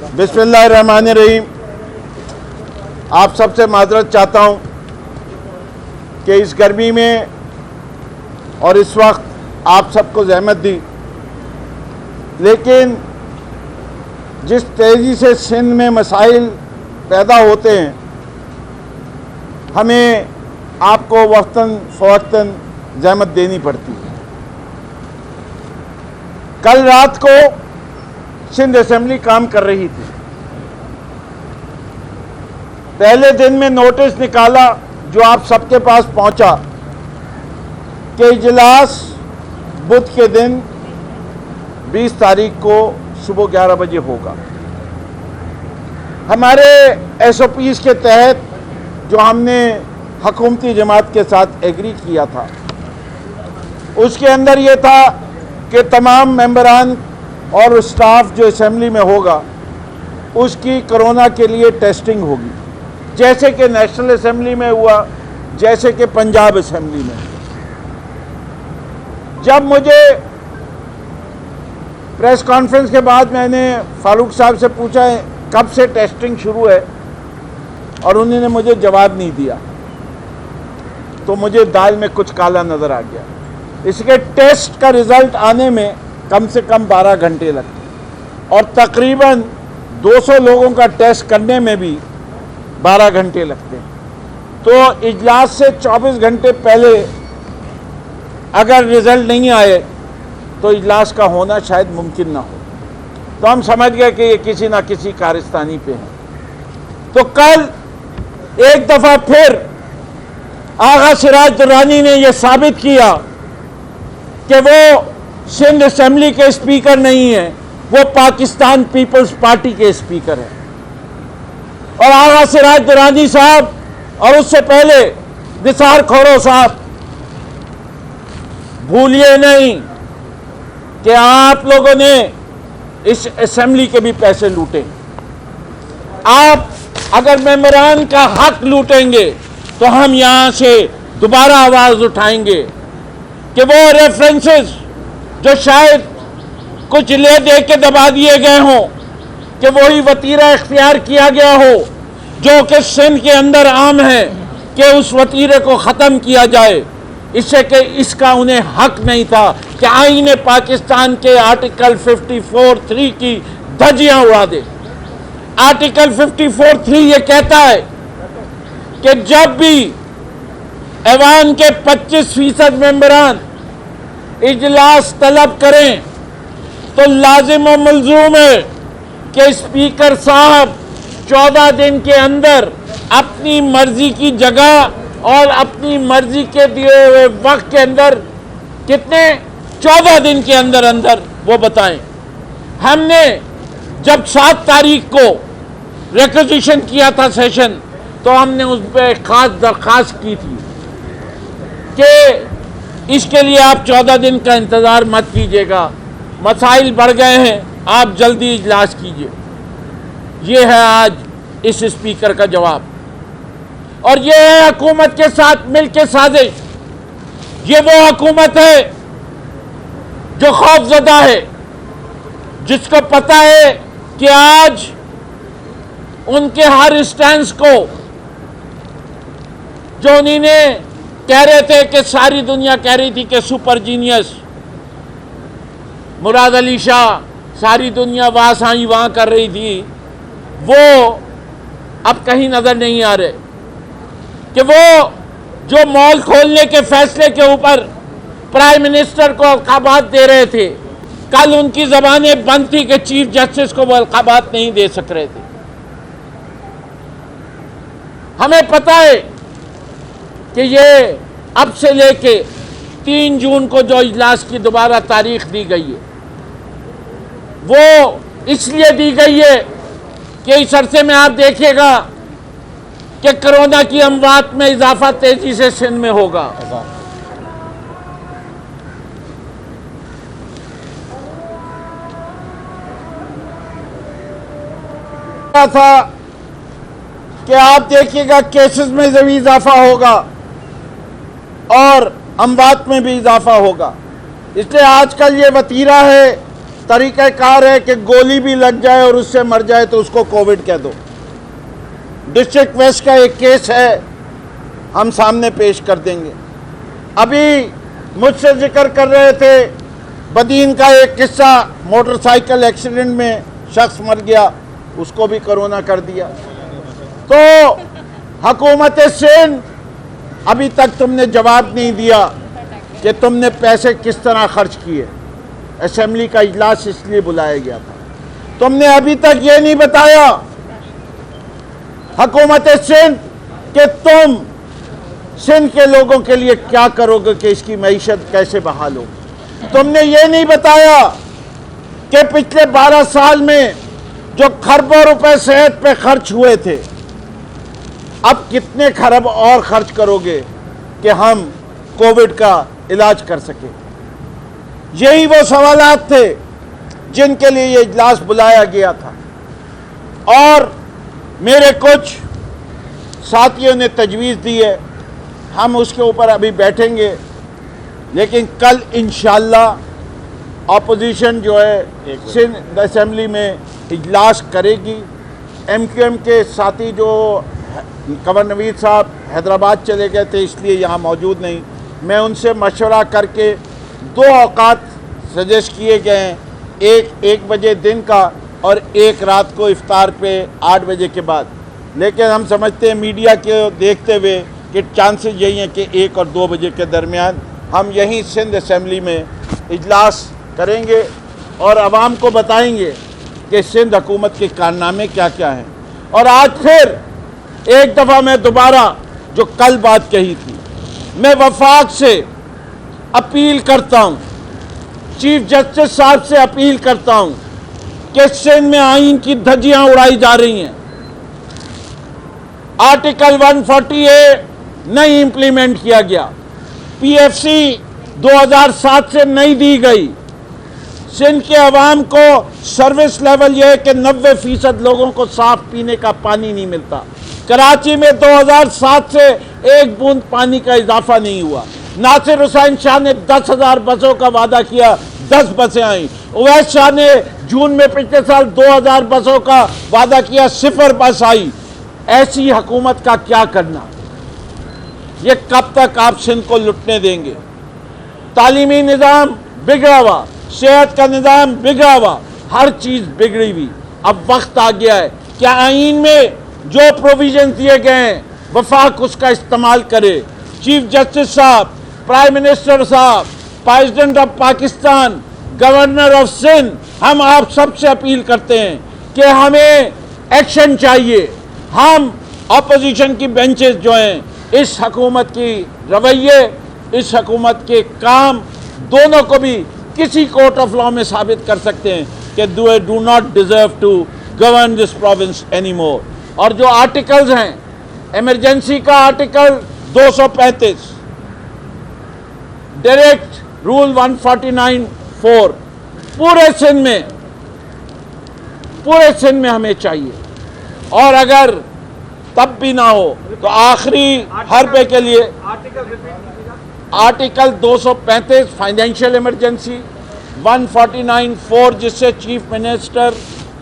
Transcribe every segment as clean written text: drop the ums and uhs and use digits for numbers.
बिस्मिल्लाहिर्रहमानिर्रहीम। आप सबसे माजरत चाहता हूँ कि इस गर्मी में और इस वक्त आप सबको ज़हमत दी, लेकिन जिस तेज़ी से सिंध में मसाइल पैदा होते हैं, हमें आपको वक्तन फ़वक्तन ज़हमत देनी पड़ती है। कल रात को सिंध असेंबली काम कर रही थी। पहले दिन में नोटिस निकाला जो आप सबके पास पहुंचा कि इजलास बुध के दिन 20 तारीख को सुबह 11 बजे होगा। हमारे SOPs के तहत जो हमने हुकूमती जमात के साथ एग्री किया था, उसके अंदर ये था कि तमाम मेंबरान और स्टाफ जो असेंबली में होगा उसकी कोरोना के लिए टेस्टिंग होगी, जैसे कि नेशनल असेंबली में हुआ, जैसे कि पंजाब असेंबली में। जब मुझे प्रेस कॉन्फ्रेंस के बाद मैंने फारूक साहब से पूछा कब से टेस्टिंग शुरू है, और उन्होंने मुझे जवाब नहीं दिया, तो मुझे दाल में कुछ काला नज़र आ गया। इसके टेस्ट का रिज़ल्ट आने में कम से कम 12 घंटे लगते और तकरीबन 200 लोगों का टेस्ट करने में भी 12 घंटे लगते हैं। तो इजलास से 24 घंटे पहले अगर रिज़ल्ट नहीं आए तो इजलास का होना शायद मुमकिन ना हो। तो हम समझ गए कि ये किसी ना किसी कारस्तानी पे है। तो कल एक दफ़ा फिर आगा सिराज दुर्रानी ने यह साबित किया कि वो सिंध असेंबली के स्पीकर नहीं है, वो पाकिस्तान पीपल्स पार्टी के स्पीकर हैं। और आगा सिराज दुर्रानी साहब और उससे पहले निसार खोरो साहब, भूलिए नहीं कि आप लोगों ने इस असेंबली के भी पैसे लूटे। आप अगर मेंबरान का हक लूटेंगे तो हम यहां से दोबारा आवाज उठाएंगे कि वो रेफरेंसेस जो शायद कुछ ले दे के दबा दिए गए हों, कि वही वतीरा इख्तियार किया गया हो जो कि सिंध के अंदर आम है, कि उस वतीरे को ख़त्म किया जाए। इससे कि इसका उन्हें हक नहीं था कि आईने पाकिस्तान के आर्टिकल 54(3) की धज्जियां उड़ा दे। आर्टिकल 54(3) ये कहता है कि जब भी ऐवान के 25% मेंबरान इजलास तलब करें तो लाजिम और मलजूम है कि स्पीकर साहब 14 दिन के अंदर अपनी मर्जी की जगह और अपनी मर्जी के दिए हुए वक्त के अंदर कितने 14 दिन के अंदर अंदर वो बताएं। हमने जब 7 तारीख को रिक्वेजिशन किया था सेशन, तो हमने उस पर एक खास दरख्वास्त की थी कि इसके लिए आप 14 दिन का इंतज़ार मत कीजिएगा, मसाइल बढ़ गए हैं, आप जल्दी इजलास कीजिए। ये है आज इस स्पीकर का जवाब। और ये है हुकूमत के साथ मिलकर साजिश। ये वो हुकूमत है जो खौफजदा है, जिसको पता है कि आज उनके हर स्टैंड को जो उन्होंने कह रहे थे कि सारी दुनिया कह रही थी कि सुपर जीनियस मुराद अली शाह, सारी दुनिया वहाँ साई वहाँ कर रही थी, वो अब कहीं नज़र नहीं आ रहे। कि वो जो मॉल खोलने के फैसले के ऊपर प्राइम मिनिस्टर को अलकाबात दे रहे थे, कल उनकी ज़बानें बंद थी कि चीफ जस्टिस को वो अलकाबात नहीं दे सक रहे थे। हमें पता है कि ये अब से लेके 3 जून को जो इजलास की दोबारा तारीख दी गई है, वो इसलिए दी गई है कि इस अरसे में आप देखिएगा कि कोरोना की अमवात में इजाफा तेजी से सिंध में होगा। था कि आप देखिएगा केसेस में भी इजाफा होगा और अमवात में भी इजाफा होगा। इसलिए आजकल ये वतीरा है तरीक़ाकार है कि गोली भी लग जाए और उससे मर जाए तो उसको कोविड कह दो। डिस्ट्रिक्ट वेस्ट का एक केस है, हम सामने पेश कर देंगे। अभी मुझसे जिक्र कर रहे थे बदीन का एक किस्सा, मोटरसाइकिल एक्सीडेंट में शख्स मर गया, उसको भी कोरोना कर दिया। तो हुकूमत सिंध अभी तक तुमने जवाब नहीं दिया कि तुमने पैसे किस तरह खर्च किए। असेंबली का इजलास इसलिए बुलाया गया था, तुमने अभी तक ये नहीं बताया हुकूमत सिंध कि तुम सिंध के लोगों के लिए क्या करोगे कि इसकी मईशत कैसे बहाल होगी। तुमने ये नहीं बताया कि पिछले 12 साल में जो खरबों रुपए सेहत पे खर्च हुए थे, अब कितने खरब और खर्च करोगे कि हम कोविड का इलाज कर सके। यही वो सवालात थे जिनके लिए ये इजलास बुलाया गया था। और मेरे कुछ साथियों ने तजवीज़ दी है, हम उसके ऊपर अभी बैठेंगे, लेकिन कल इंशाअल्लाह अपोजिशन जो है सिंध असेंबली में इजलास करेगी। MQM के साथी जो कंवर नवीद साहब हैदराबाद चले गए थे इसलिए यहाँ मौजूद नहीं, मैं उनसे मशवरा करके 2 औकात सजेस्ट किए गए हैं, एक बजे दिन का और एक रात को इफ्तार पे 8 बजे के बाद। लेकिन हम समझते हैं मीडिया के देखते हुए कि चांसेस यही हैं कि 1 और 2 बजे के दरमियान हम यहीं सिंध असेंबली में इजलास करेंगे और आवाम को बताएंगे कि सिंध हुकूमत के कारनामे क्या क्या हैं। और आज फिर एक दफ़ा मैं दोबारा जो कल बात कही थी, मैं वफाक से अपील करता हूँ, चीफ जस्टिस साहब से अपील करता हूँ कि सिंध में आइन की धज्जियाँ उड़ाई जा रही हैं। आर्टिकल 140A नहीं इंप्लीमेंट किया गया, PFC 2007 से नहीं दी गई। सिंध के अवाम को सर्विस लेवल यह है कि 90% लोगों को साफ पीने का पानी नहीं मिलता। कराची में 2007 से एक बूंद पानी का इजाफा नहीं हुआ। नासिर हुसैन शाह ने 10,000 बसों का वादा किया, 10 बसें आई। उवैस शाह ने जून में पिछले साल 2,000 बसों का वादा किया, 0 बस आई। ऐसी हुकूमत का क्या करना? ये कब तक आप सिंध को लुटने देंगे? तालीमी निज़ाम बिगड़ा हुआ, सेहत का निज़ाम बिगड़ा हुआ, हर चीज़ बिगड़ी हुई। अब वक्त आ गया है कि आइन में जो प्रोविजन दिए गए हैं वफाक उसका इस्तेमाल करे। चीफ जस्टिस साहब, प्राइम मिनिस्टर साहब, president of Pakistan, governor of Sindh, हम आप सबसे अपील करते हैं कि हमें एक्शन चाहिए। हम अपोजिशन की बेंचेस जो हैं, इस हुकूमत की रवैये, इस हुकूमत के काम दोनों को भी किसी कोर्ट ऑफ लॉ में साबित कर सकते हैं कि they do not deserve to govern this province any more. और जो आर्टिकल्स हैं, इमरजेंसी का आर्टिकल 235, डायरेक्ट रूल 149(4) पूरे सिंध में हमें चाहिए। और अगर तब भी ना हो तो आखिरी हरबे के लिए आर्टिकल 235 फाइनेंशियल इमरजेंसी, 149(4) जिससे चीफ मिनिस्टर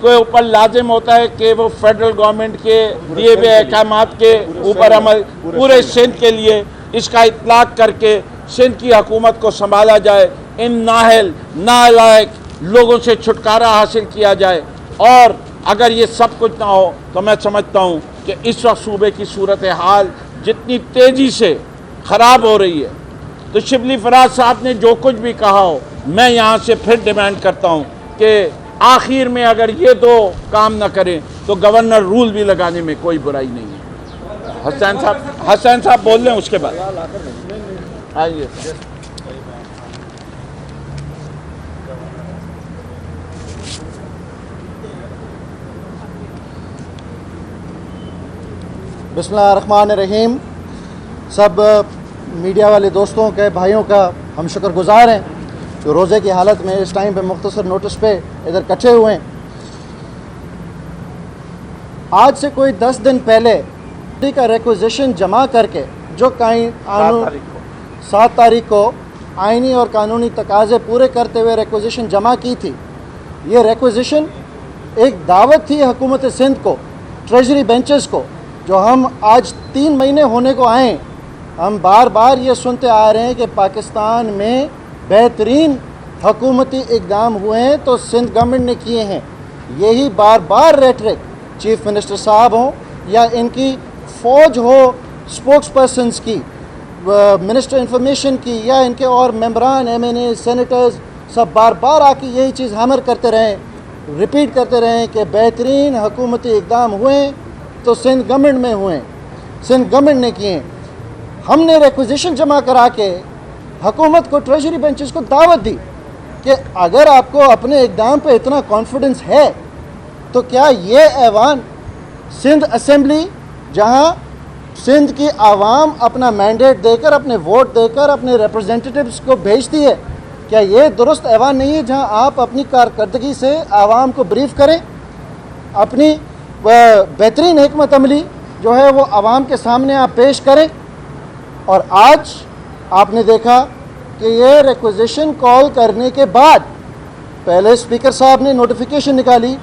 के ऊपर लाजिम होता है कि वो फेडरल गवर्नमेंट के दिए हुए अहकामात के ऊपर अमल पूरे सिंध के लिए इसका इतलाक करके सिंध की हुकूमत को संभाला जाए, इन नाहल नालायक लोगों से छुटकारा हासिल किया जाए। और अगर ये सब कुछ ना हो तो मैं समझता हूँ कि इस वक्त सूबे की सूरत हाल जितनी तेज़ी से ख़राब हो रही है, तो शिबली फराज साहब ने जो कुछ भी कहा हो, मैं यहाँ से फिर डिमांड करता हूँ कि आखिर में अगर ये 2 काम ना करें तो गवर्नर रूल भी लगाने में कोई बुराई नहीं है। हसैन साहब बोल लें, उसके बाद आइए। बिस्मिल्लाहिर्रहमानिर्रहीम। सब मीडिया वाले दोस्तों के, भाइयों का हम शुक्रगुजार हैं जो रोज़े की हालत में इस टाइम पे मुख्तसर नोटिस पे इधर इकट्ठे हुए हैं। आज से कोई 10 दिन पहले का रिक्विजिशन जमा करके जो 7 तारीख को आइनी और कानूनी तकाज़े पूरे करते हुए रिक्विजिशन जमा की थी, ये रिक्विजिशन एक दावत थी हुकूमत सिंध को, ट्रेजरी बेंचेस को, जो हम आज 3 महीने होने को आए, हम बार बार ये सुनते आ रहे हैं कि पाकिस्तान में बेहतरीन हुकूमती इक़दाम हुए हैं तो सिंध गवर्नमेंट ने किए हैं। यही बार बार रेटरिक चीफ मिनिस्टर साहब हों या इनकी फ़ौज हो स्पोक्स पर्सनस की, मिनिस्टर इंफॉर्मेशन की, या इनके और मेंबरान MNA सेनेटर्स सब बार बार आके यही चीज़ हमर करते रहें, रिपीट करते रहें कि बेहतरीन हुकूमती इक़दाम हुए तो सिंध गवर्नमेंट में हुए, सिंध गवर्नमेंट ने किए। हमने रिक्विजिशन जमा करा के हुकूमत को, ट्रेजरी बेंचेस को दावत दी कि अगर आपको अपने इक़दाम पे इतना कॉन्फिडेंस है तो क्या ये ऐवान सिंध असेंबली, जहाँ सिंध की आवाम अपना मैंडेट देकर, अपने वोट देकर अपने रिप्रेजेंटेटिव्स को भेजती है, क्या ये दुरुस्त ऐवान नहीं है जहाँ आप अपनी कारकर्दगी से आवाम को ब्रीफ करें, अपनी बेहतरीन हिकमत अमली जो है वो आवाम के सामने आप पेश करें? और आज आपने देखा कि ये रिक्विजिशन कॉल करने के बाद पहले स्पीकर साहब ने नोटिफिकेशन निकाली,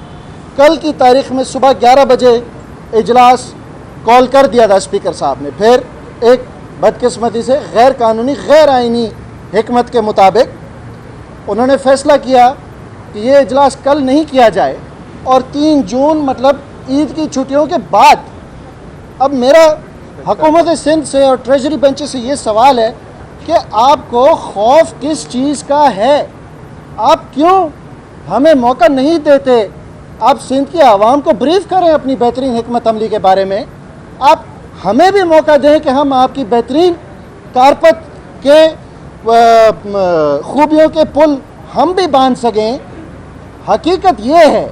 कल की तारीख में सुबह 11 बजे इजलास कॉल कर दिया था स्पीकर साहब ने। फिर एक बदकिस्मती से गैर कानूनी, गैर आइनी हिकमत के मुताबिक उन्होंने फ़ैसला किया कि ये इजलास कल नहीं किया जाए और 3 जून मतलब ईद की छुट्टियों के बाद। अब मेरा हुकूमत सिंध से और ट्रेजरी बेंचेस से ये सवाल है कि आपको खौफ किस चीज़ का है? आप क्यों हमें मौका नहीं देते? आप सिंध की आवाम को ब्रीफ करें अपनी बेहतरीन हिकमत अमली के बारे में। आप हमें भी मौका दें कि हम आपकी बेहतरीन कारपत के खूबियों के पुल हम भी बांध सकें। हकीकत ये है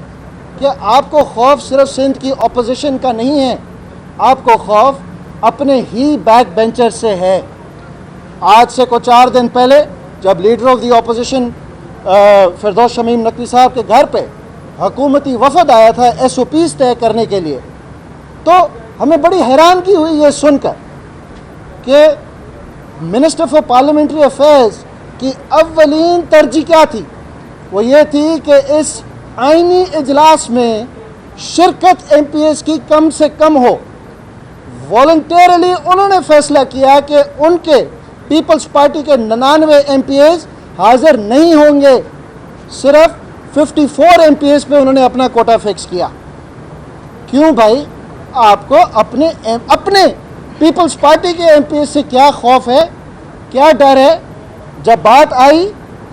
कि आपको खौफ सिर्फ सिंध की अपोजिशन का नहीं है, आपको खौफ अपने ही बैक बेंचर से है। आज से कुछ 4 दिन पहले जब लीडर ऑफ द अपोजिशन फिरदौस शमीम नकवी साहब के घर पे हुकूमती वफद आया था SOPs तय करने के लिए, तो हमें बड़ी हैरानगी हुई ये सुनकर कि मिनिस्टर फॉर पार्लियामेंट्री अफेयर्स की अव्वलीन तरजीह क्या थी? वो ये थी कि इस आइनी इजलास में शिरकत MPs की कम से कम हो। वॉलंटरली उन्होंने फैसला किया कि उनके पीपल्स पार्टी के 99 MPs हाजिर नहीं होंगे, सिर्फ 54 MPs पे उन्होंने अपना कोटा फिक्स किया। क्यों भाई? आपको अपने पीपल्स पार्टी के MPs से क्या खौफ है, क्या डर है? जब बात आई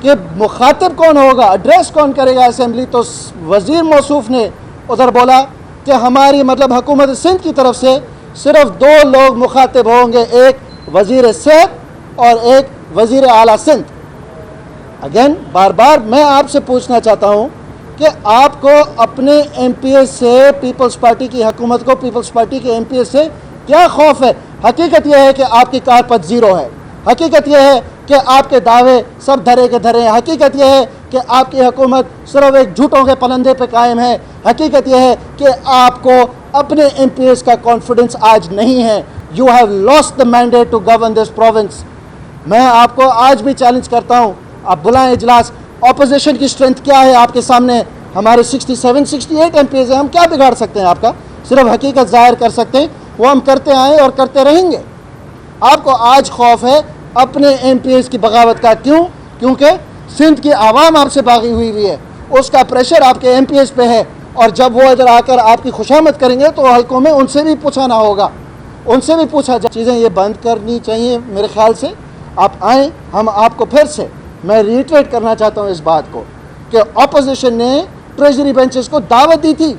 कि मुखातिब कौन होगा, एड्रेस कौन करेगा असेंबली, तो वज़ीर मौसूफ ने उधर बोला कि हमारी मतलब हुकूमत सिंध की तरफ से सिर्फ 2 लोग मुखातिब होंगे, एक वज़ीर सेहत और एक वज़ीर आला सिंध। अगेन बार बार मैं आपसे पूछना चाहता हूँ कि आपको अपने MPs से, पीपल्स पार्टी की हुकूमत को पीपल्स पार्टी के MPs से क्या खौफ है? हकीकत यह है कि आपकी कारपत ज़ीरो है। हकीकत यह है कि आपके दावे सब धरे के धरे हैं। हकीकत यह है कि आपकी हुकूमत सिर्फ एक झूठों के पलंदे पे कायम है। हकीकत यह है कि आपको अपने MPs का कॉन्फिडेंस आज नहीं है। You have lost the mandate to govern this province. मैं आपको आज भी चैलेंज करता हूँ, आप बुलाएं इजलास। ऑपोजिशन की स्ट्रेंथ क्या है आपके सामने? हमारे 67-68 MPs हैं, हम क्या बिगाड़ सकते हैं आपका? सिर्फ हकीकत जाहिर कर सकते हैं, वो हम करते आए और करते रहेंगे। आपको आज खौफ है अपने MPs की बगावत का। क्यों? क्योंकि सिंध की आवाम आपसे बागी हुई है, उसका प्रेशर आपके MPs पे है, और जब वो इधर आकर आपकी खुशामद करेंगे तो हल्कों में उनसे भी पूछाना होगा, उनसे भी पूछा जाए। चीज़ें ये बंद करनी चाहिए मेरे ख्याल से। आप आएँ, हम आपको फिर से मैं रीट्रेट करना चाहता हूँ इस बात को कि अपोजिशन ने ट्रेजरी बेंचेस को दावत दी थी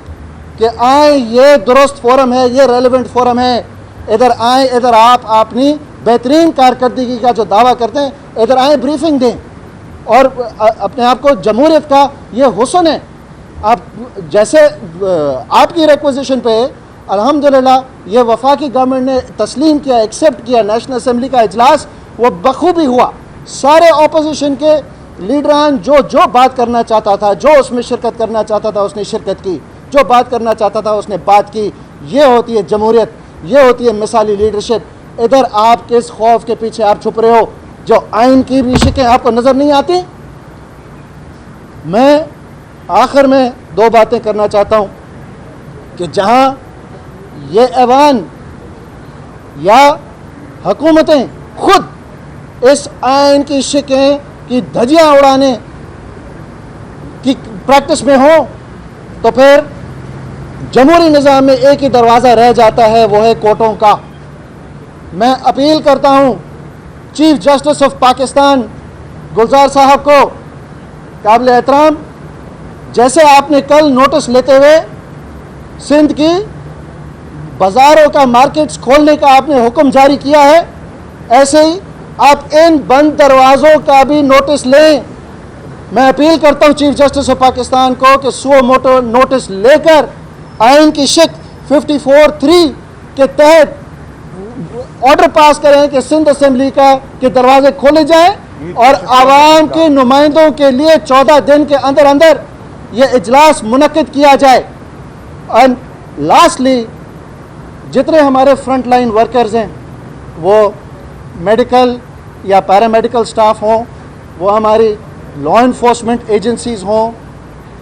कि आए, ये दुरुस्त फोरम है, ये रेलिवेंट फोरम है, इधर आए, इधर आप अपनी बेहतरीन कारकर्दगी का जो दावा करते हैं, इधर आए, ब्रीफिंग दें और अपने आप को जमहूरियत का ये हुस्न है। आप जैसे आपकी रिक्वेजिशन पे अल्हम्दुलिल्लाह ये वफाकी गवर्नमेंट ने तस्लीम किया, एक्सेप्ट किया, नेशनल असेंबली का इजलास वो बखूबी हुआ। सारे अपोजिशन के लीडरान जो बात करना चाहता था, जो उसमें शिरकत करना चाहता था उसने शिरकत की, जो बात करना चाहता था उसने बात की। ये होती है जमहूरियत, ये होती है मिसाली लीडरशिप। इधर आप किस खौफ के पीछे आप छुप रहे हो? जो आइन की भी शिकें आपको नज़र नहीं आती? मैं आखिर में दो बातें करना चाहता हूँ कि जहाँ ये ऐवान या हुकूमतें खुद इस आइन की शिकें की धज्जियाँ उड़ाने की प्रैक्टिस में हो, तो फिर जमहूरी निज़ाम में एक ही दरवाज़ा रह जाता है, वो है कोर्टों का। मैं अपील करता हूँ चीफ जस्टिस ऑफ पाकिस्तान गुलजार साहब को, काबिल एहतराम, जैसे आपने कल नोटिस लेते हुए सिंध की बाज़ारों का मार्केट्स खोलने का आपने हुक्म जारी किया है, ऐसे ही आप इन बंद दरवाज़ों का भी नोटिस लें। मैं अपील करता हूँ चीफ जस्टिस ऑफ पाकिस्तान को कि सुओ मोटो नोटिस लेकर आइन की शिक 54(3) के तहत ऑर्डर पास करें कि सिंध असेंबली के दरवाजे खोले जाएं और आवाम के नुमाइंदों के लिए 14 दिन के अंदर अंदर ये इजलास मुनक्किद किया जाए। और लास्टली, जितने हमारे फ्रंट लाइन वर्कर्स हैं, वो मेडिकल या पैरामेडिकल स्टाफ हों, वो हमारी लॉ इन्फोर्समेंट एजेंसीज़ हों,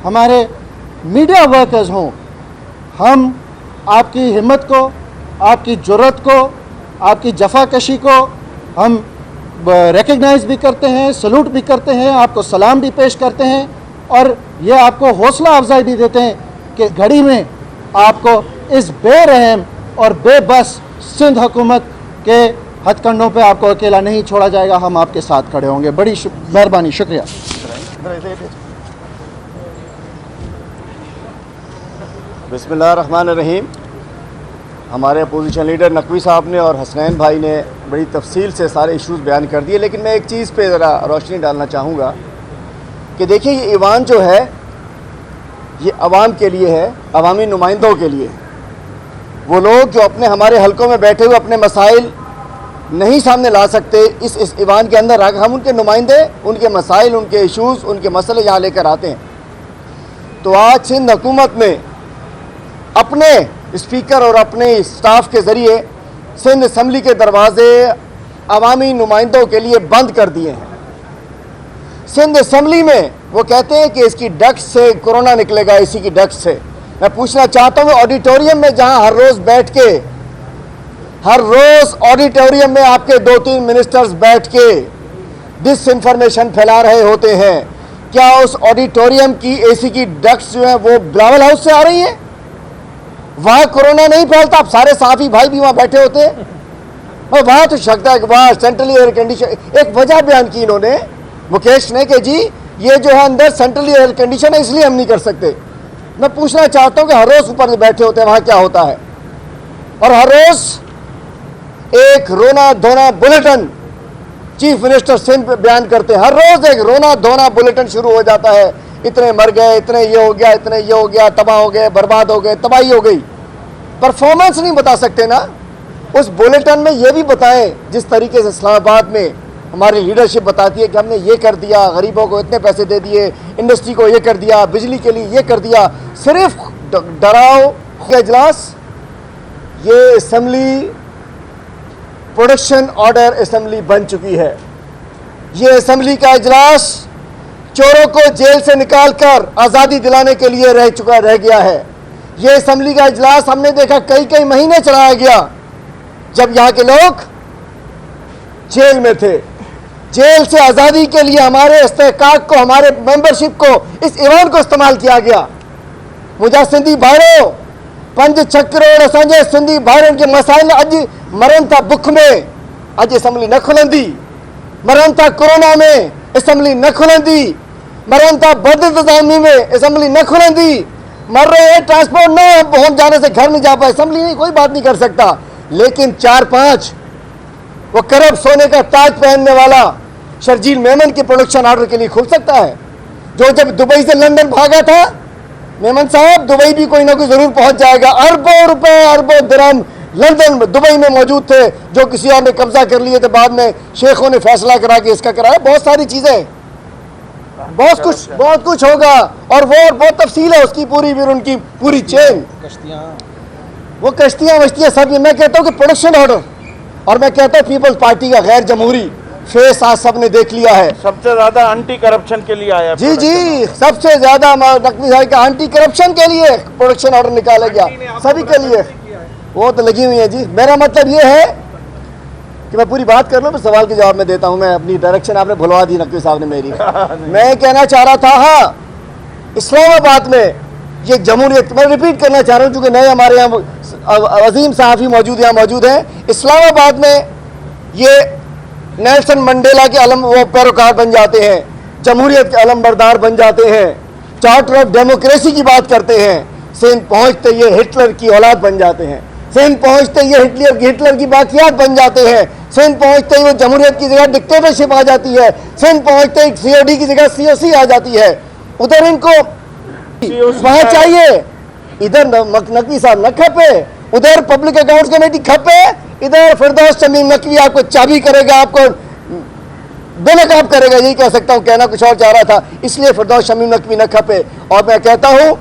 हमारे मीडिया वर्कर्स हों, हम आपकी हिम्मत को, आपकी जुर्रत को, आपकी जफाकशी को हम रिकग्नाइज़ भी करते हैं, सल्यूट भी करते हैं, आपको सलाम भी पेश करते हैं और ये आपको हौसला अफजाई भी देते हैं कि घड़ी में आपको इस बेरहम और बेबस सिंध हुकूमत के हथकंडों पे आपको अकेला नहीं छोड़ा जाएगा, हम आपके साथ खड़े होंगे। बड़ी मेहरबानी, शुक्रिया। बिस्मिल्लाहिर्रहमानिर्रहीम। हमारे अपोजिशन लीडर नकवी साहब ने और हसनैन भाई ने बड़ी तफसील से सारे इश्यूज़ बयान कर दिए, लेकिन मैं एक चीज़ पे ज़रा रोशनी डालना चाहूँगा कि देखिए, ये ईवान जो है ये अवाम के लिए है, अवामी नुमाइंदों के लिए। वो लोग जो अपने हमारे हलकों में बैठे हुए अपने मसाइल नहीं सामने ला सकते, इस ईवान के अंदर आकर हम उनके नुमाइंदे, उनके मसाइल, उनके इशूज़, उनके मसले यहाँ लेकर आते हैं। तो आज सिंध हुकूमत ने अपने स्पीकर और अपने स्टाफ के ज़रिए सिंध असम्बली के दरवाज़े अवामी नुमाइंदों के लिए बंद कर दिए हैं। सिंध असम्बली में वो कहते हैं कि इसकी डक्ट से कोरोना निकलेगा, इसी की डक्ट से। मैं पूछना चाहता हूँ, ऑडिटोरियम में जहाँ हर रोज़ बैठ के, हर रोज़ ऑडिटोरियम में आपके 2-3 मिनिस्टर्स बैठ के डिस इन्फॉर्मेशन फैला रहे होते हैं, क्या उस ऑडिटोरियम की एसी की डक्ट्स जो हैं वो बिलावल हाउस से आ रही हैं? वहाँ कोरोना नहीं फैलता? आप सारे साफी भाई भी वहाँ बैठे होते हैं और वहाँ तो शक है कि वहाँ सेंट्रली एयर कंडीशन। एक वजह बयान की इन्होंने, मुकेश ने, कि जी ये जो है अंदर सेंट्रली एयर कंडीशन है, इसलिए हम नहीं कर सकते। मैं पूछना चाहता हूँ कि हर रोज़ ऊपर बैठे होते हैं, वहाँ क्या होता है? और हर रोज़ एक रोना धोना बुलेटिन चीफ मिनिस्टर सिंध पे बयान करते हैं। हर रोज़ एक रोना धोना बुलेटिन शुरू हो जाता है, इतने मर गए, इतने ये हो गया, इतने ये हो गया, तबाह हो गए, बर्बाद हो गए, तबाही हो गई। परफॉर्मेंस नहीं बता सकते ना? उस बुलेटिन में ये भी बताएं जिस तरीके से इस्लामाबाद में हमारी लीडरशिप बताती है कि हमने ये कर दिया, गरीबों को इतने पैसे दे दिए, इंडस्ट्री को ये कर दिया, बिजली के लिए ये कर दिया। सिर्फ डराओ के इजलास। ये असम्बली प्रोडक्शन ऑर्डर असम्बली बन चुकी है। ये असम्बली का इजलास चोरों को जेल से निकालकर आज़ादी दिलाने के लिए रह गया है। ये असम्बली का इजलास हमने देखा कई महीने चलाया गया, जब यहाँ के लोग जेल में थे। जेल से आज़ादी के लिए हमारे इस्तेहकाक को, हमारे मेंबरशिप को, इस ईवान को इस्तेमाल किया गया। मुझा सिंधी भाइरों, 5-6 करोड़ असांजे सिंधी भाइरनि के मसाइल अज मरन था बुख में, अज असम्बली न खुलंदी। मरन था कोरोना में, असम्बली न खुलंदी। मरन था बद इंतजामी में, असम्बली न खुलंदी। मर रहे हैं ट्रांसपोर्ट न पहुंच जाने से घर नहीं जा पाए, असम्बली नहीं, कोई बात नहीं कर सकता। लेकिन 4-5 वो करब सोने का ताज पहनने वाला शर्जील मेमन के प्रोडक्शन ऑर्डर के लिए खुल सकता है, जो जब दुबई से लंदन भागा था। मेमन साहब, दुबई भी कोई ना कोई जरूर पहुंच जाएगा। अरबों रुपए, अरबों दिरहम लंदन में, दुबई में मौजूद थे, जो किसी और ने कब्जा कर लिए थे। बाद में शेखों ने फैसला करा कि इसका कराया। बहुत सारी चीजें, बहुत कुछ होगा और बहुत तफसील है उसकी, पूरी फिर उनकी पूरी चेन, वो कश्तियां वश्तियां सब। मैं कहता हूँ कि प्रोडक्शन ऑर्डर, और मैं कहता हूँ पीपल्स पार्टी का गैर जमहूरी फेस आज सबने देख लिया है। सबसे ज्यादा एंटी करप्शन के लिए आया जी जी, सबसे ज्यादा नकवी साहब का एंटी करप्शन के लिए प्रोडक्शन ऑर्डर निकाला गया, सभी के लिए वो तो लगी हुई है जी। मेरा मतलब ये है कि मैं पूरी बात कर लूँ, सवाल के जवाब में देता हूँ। मैं अपनी डायरेक्शन आपने भुलवा दी नकवी साहब ने मेरी। मैं कहना चाह रहा था, हाँ, इस्लामाबाद में ये जमहूरियत, मैं रिपीट करना चाह रहा हूँ क्योंकि नए हमारे यहाँ अजीम सहाफ़ी मौजूद यहाँ मौजूद हैं। इस्लामाबाद में ये नेल्सन मंडेला के अलम वो पैरोकार बन जाते हैं, जमहूरियत के अलमबरदार बन जाते हैं, चार्टर ऑफ डेमोक्रेसी की बात करते हैं। सिंध पहुँचते ये हिटलर की औलाद बन जाते हैं। सिंध पहुँचते ये हिटलर की बाकियात बन जाते हैं। सिंध पहुँचते ही वो जमहूरियत की जगह डिक्टेटरशिप आ जाती है। सिंध पहुँचते ही COD की जगह COC आ जाती है। उधर इनको वहाँ चाहिए, इधर नकवी साहब न खपे, उधर पब्लिक अकाउंट्स कमेटी खपे, इधर फिरदौस शमीम नकवी आपको चाबी करेगा, आपको बेनकाब करेगा। यही कह सकता हूँ, कहना कुछ और चाह रहा था, इसलिए फिरदौस शमीम नकवी न खपे। और मैं कहता हूँ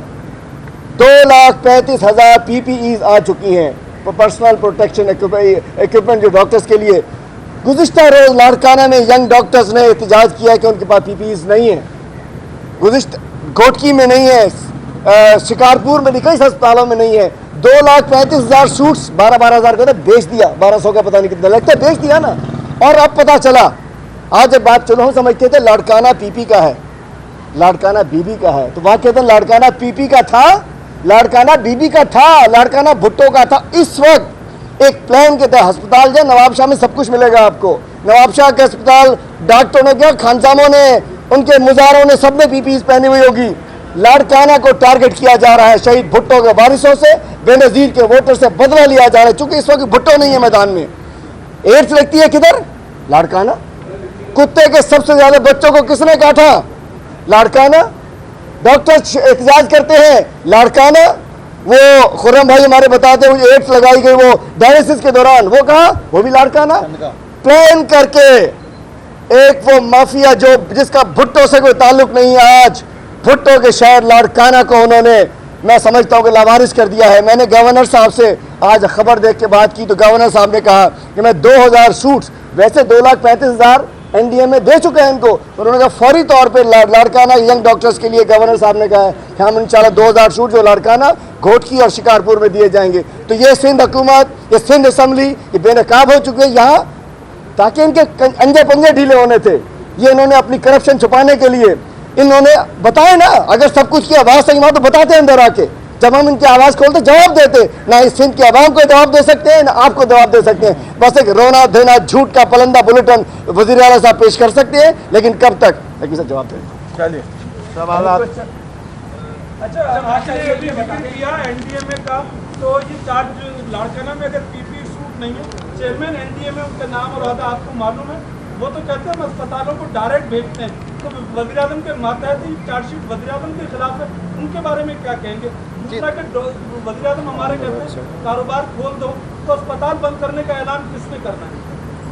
2,35,000 PPEs आ चुकी हैं, पर्सनल प्रोटेक्शन इक्विपमेंट जो डॉक्टर्स के लिए। गुज़िश्ता रोज़ लाड़काना में यंग डॉक्टर्स ने एहतजाज किया कि उनके पास PPEs नहीं है। घोटकी में नहीं है, शिकारपुर में कई अस्पतालों में नहीं है। 2,35,000 सूट्स 12,000 का बेच दिया, 1,200 का पता नहीं कितना लगता है, बेच दिया ना। और अब पता चला, आज जब बात चलो हम समझते थे लाड़काना PP का है, लाड़काना बीबी का है, तो वहाँ कहते हैं लाड़काना PP का था, लाड़काना बीबी का था, लाड़काना भुट्टो का था। इस वक्त एक प्लान के तहत अस्पताल जो नवाबशाह में सब कुछ मिलेगा आपको। नवाबशाह के अस्पताल डॉक्टरों ने क्या, खानसामों ने, उनके मुजारों ने, सबने PPEs पहनी हुई होगी। लाड़काना को टारगेट किया जा रहा है, शहीद भुट्टो के वारिसों से, बेनजीर के वोटर से बदला लिया जा रहा है। चूंकि इस वक्त भुट्टो नहीं है मैदान में। एड्स लगती है किधर? लाड़काना। कुत्ते के सबसे ज्यादा बच्चों को किसने काटा? लाड़काना। डॉक्टर एहतजाज करते हैं, लाड़काना। वो खुर्रम भाई हमारे बताते हैं, एड्स लगाई गई वो डायलिसिस के दौरान, वो कहा, वो भी लाड़काना। प्लान करके एक वो माफिया जो जिसका भुट्टो से कोई ताल्लुक नहीं है, आज भुट्टो के शहर लाड़काना को उन्होंने, मैं समझता हूँ कि लावारिस कर दिया है। मैंने गवर्नर साहब से आज खबर देख के बात की तो गवर्नर साहब ने कहा कि मैं 2,000 सूट्स, वैसे 2,35,000 NDA में दे चुके हैं इनको, उन्होंने कहा फौरी तौर पे लाड़काना यंग डॉक्टर्स के लिए गवर्नर साहब ने कहा है कि हम इंशाल्लाह 2,000 सूट जो लाड़काना, घोटकी और शिकारपुर में दिए जाएंगे। तो ये सिंध हुकूमत, ये सिंध असम्बली, ये बेनकाब हो चुके हैं यहाँ, ताकि इनके अंजे पंजे ढीले होने थे। ये इन्होंने अपनी करप्शन छुपाने के लिए इन्होंने बताया ना, अगर सब कुछ की आवाज़ सही हुआ तो बताते हैं अंदर आके। जब हम इनकी आवाज़ खोलते जवाब देते, ना इस सिंध की आवाम को जवाब दे सकते हैं, ना आपको जवाब दे सकते हैं। बस एक रोना धोना झूठ का पलंदा बुलेटिन वज़ीर आला साहब पेश कर सकते हैं, लेकिन कब तक? लेकिन सर जवाब दें। चलिए सवाल। अच्छा, आपने अभी जिक्र किया NDMA का, तो ये चार्ज लाड़काना में अगर PPE सूट नहीं है, चेयरमैन NDMA उनका नाम और अहदा आपको मालूम है? वो तो कहते हैं हम अस्पतालों को डायरेक्ट भेजते हैं। तो वज़ीर आज़म के मातहत ही चार्जशीट वज़ीर आज़म के खिलाफ है, उनके बारे में क्या कहेंगे? दूसरा कि वज़ीर आज़म हमारे कहते हैं कारोबार खोल दो, तो अस्पताल बंद करने का ऐलान किसने करना है?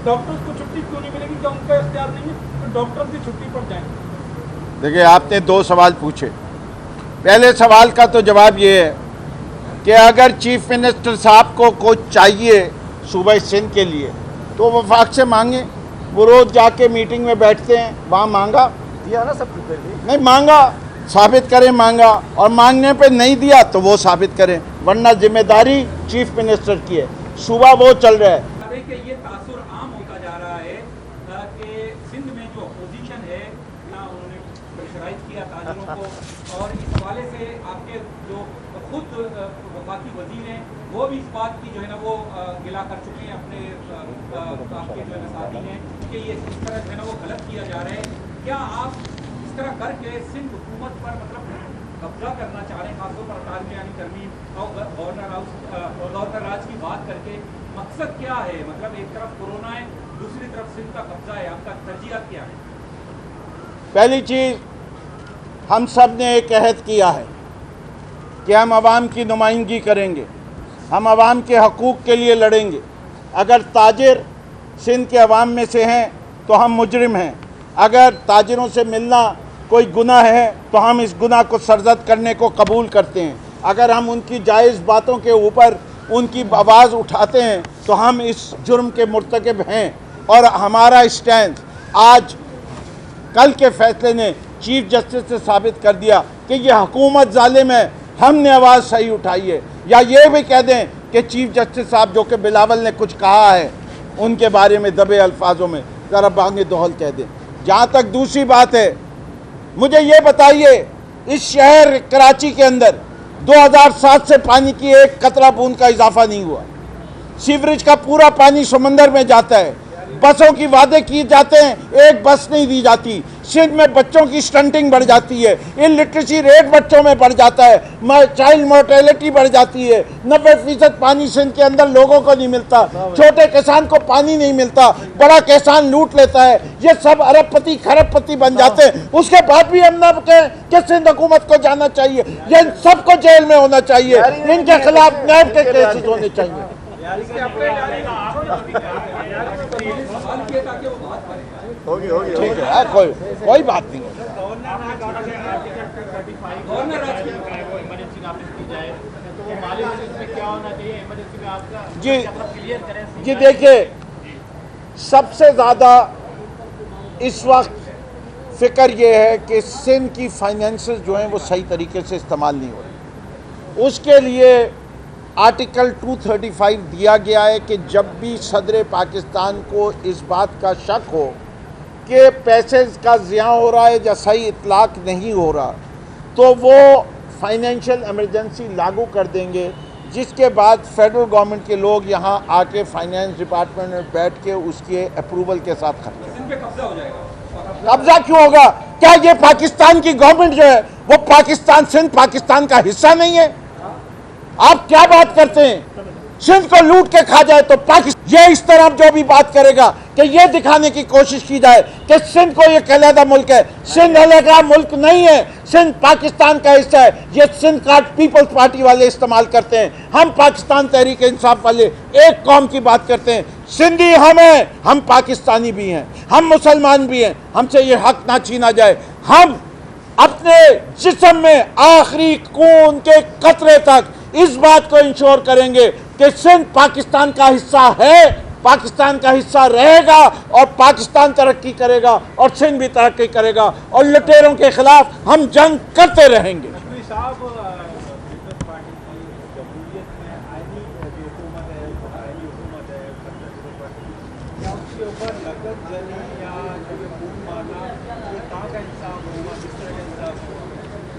डॉक्टर्स को छुट्टी क्यों नहीं मिलेगी? क्या उनका इख्तियार नहीं है? तो डॉक्टर्स की छुट्टी पर जाएंगे। देखिए, आपने 2 सवाल पूछे। पहले सवाल का तो जवाब ये है कि अगर चीफ मिनिस्टर साहब को कुछ चाहिए सूबे सिंध के लिए तो वो वफाक से मांगे। वो रोज़ जाके मीटिंग में बैठते हैं, वहाँ मांगा दिया ना सब कुछ, नहीं मांगा, साबित करें मांगा, और मांगने पे नहीं दिया तो वो साबित करें, वरना जिम्मेदारी चीफ मिनिस्टर की है। सूबा वो चल रहा है। ये तासुर आम होता जा रहा है कि सिंध में जो अपोजिशन है ना, उन्होंने प्रेशराइज किया ताजिरों को, और इस हवाले से आपके जो खुद वफाकी वजीर हैं वो भी इस बात की जो है ना वो गिला कर चुके हैं अपने आपके जो है ना साथी हैं कि ये इस तरह जो है ना वो गलत किया जा रहा है। क्या आप इस तरह करके सिंध हुकूमत पर मतलब कब्जा करना चाह रहे हैं, खासतौर पर अटारमी यानी तरमीम और गवर्नर राज की बात करके? मकसद क्या है? मतलब एक तरफ कोरोना है, दूसरी तरफ सिंध का कब्जा है, आपका तरजीह क्या है? पहली चीज़, हम सब ने एक अहद किया है कि हम आवाम की नुमाइंदगी करेंगे, हम आवाम के हकूक़ के लिए लड़ेंगे। अगर ताजिर सिंध के अवाम में से हैं तो हम मुजरिम हैं, अगर ताजिरों से मिलना कोई गुनाह है तो हम इस गुनाह को सरजद करने को कबूल करते हैं। अगर हम उनकी जायज़ बातों के ऊपर उनकी आवाज़ उठाते हैं तो हम इस जुर्म के मुर्तकब हैं। और हमारा स्टैंड आज कल के फैसले ने चीफ जस्टिस से साबित कर दिया कि ये हुकूमत जालिम है, हमने आवाज़ सही उठाई है। या ये भी कह दें कि चीफ जस्टिस साहब जो कि बिलावल ने कुछ कहा है उनके बारे में दबे अल्फाजों में ज़रा बांगे दोहल कह दें। जहाँ तक दूसरी बात है, मुझे ये बताइए, इस शहर कराची के अंदर 2007 से पानी की एक कतरा बूंद का इजाफा नहीं हुआ। सीवरेज का पूरा पानी समंदर में जाता है। बसों की वादे किए जाते हैं, एक बस नहीं दी जाती। सिंध में बच्चों की स्टंटिंग बढ़ जाती है, इलिटरेसी रेट बच्चों में बढ़ जाता है, चाइल्ड मोर्टेलिटी बढ़ जाती है। 90% पानी सिंध के अंदर लोगों को नहीं मिलता, छोटे किसान को पानी नहीं मिलता, बड़ा किसान लूट लेता है। ये सब अरबपति खरबपति बन जाते हैं। उसके बाद भी हम ना कहें कि सिंध हुकूमत को जाना चाहिए, ये सबको जेल में होना चाहिए, इनके खिलाफ नैब के केसेस होने चाहिए। होगी ठीक है, कोई बात नहीं है। जी देखिए, सबसे ज़्यादा इस वक्त फिक्र ये है कि सिंध की फाइनेंसेस जो हैं वो सही तरीके से इस्तेमाल नहीं हो रही। उसके लिए आर्टिकल 235 दिया गया है कि जब भी सदर पाकिस्तान को इस बात का शक हो कि पैसे का ज़िया हो रहा है या सही इतलाक नहीं हो रहा, तो वो फाइनेंशियल इमरजेंसी लागू कर देंगे, जिसके बाद फेडरल गवर्नमेंट के लोग यहाँ आके फाइनेंस डिपार्टमेंट में बैठ के उसके अप्रूवल के साथ खर्च कब्जा हो जाएगा। कब्जा क्यों होगा? क्या ये पाकिस्तान की गवर्नमेंट जो है वो पाकिस्तान, सिंध पाकिस्तान का हिस्सा नहीं है? आप क्या बात करते हैं? सिंध को लूट के खा जाए तो पाकिस्तान, ये इस तरह जो भी बात करेगा कि ये दिखाने की कोशिश की जाए कि सिंध को ये कहलादा मुल्क है। सिंध अलग मुल्क नहीं है, सिंध पाकिस्तान का हिस्सा है। ये सिंध कार्ड पीपल्स पार्टी वाले इस्तेमाल करते हैं। हम पाकिस्तान तहरीक इंसाफ वाले एक कौम की बात करते हैं। सिंधी हम हैं, हम पाकिस्तानी भी हैं, हम मुसलमान भी हैं, हमसे ये हक ना छीना जाए। हम अपने जिस्म में आखिरी खून के कतरे तक इस बात को इंश्योर करेंगे कि सिंध पाकिस्तान का हिस्सा है, पाकिस्तान का हिस्सा रहेगा और पाकिस्तान तरक्की करेगा और सिंध भी तरक्की करेगा और लुटेरों के खिलाफ हम जंग करते रहेंगे।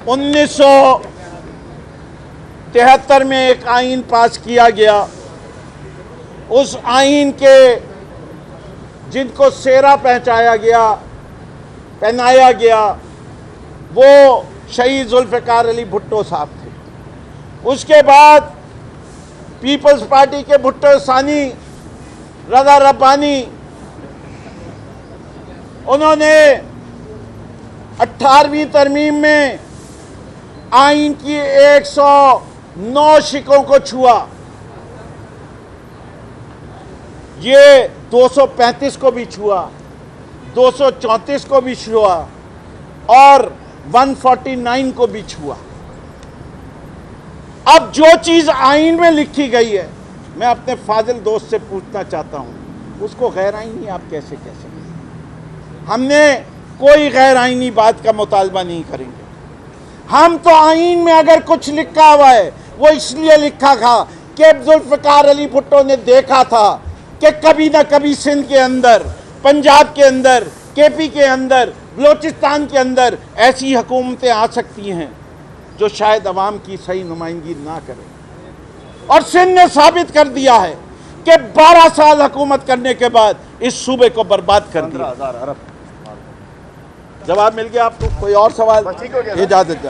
उन्नीस 1973 में एक आइन पास किया गया। उस आइन के जिनको सेहरा पहनाया गया वो शहीद जुल्फ़िकार अली भुट्टो साहब थे। उसके बाद पीपल्स पार्टी के भुट्टो सानी रज़ा रब्बानी, उन्होंने 18वीं तरमीम में आइन की 109 शिकों को छुआ। ये 235 को भी छुआ, 234 को भी छुआ और 149 को भी छुआ। अब जो चीज़ आइन में लिखी गई है, मैं अपने फाजिल दोस्त से पूछना चाहता हूं, उसको गैर आइनी आप कैसे कह सकते? हमने कोई गैर आइनी बात का मुतालबा नहीं करेंगे। हम तो आइन में अगर कुछ लिखा हुआ है वो इसलिए लिखा था कि जुल्फ़िकार अली भुट्टो ने देखा था कि कभी ना कभी सिंध के अंदर, पंजाब के अंदर, केपी के अंदर, बलोचिस्तान के अंदर ऐसी हुकूमतें आ सकती हैं जो शायद अवाम की सही नुमाइंदगी ना करें। और सिंध ने साबित कर दिया है कि 12 साल हुकूमत करने के बाद इस सूबे को बर्बाद कर दिया। 15,000 अरब। जवाब मिल गया आपको? कोई और सवाल? ठीक हो गया। इजाजत।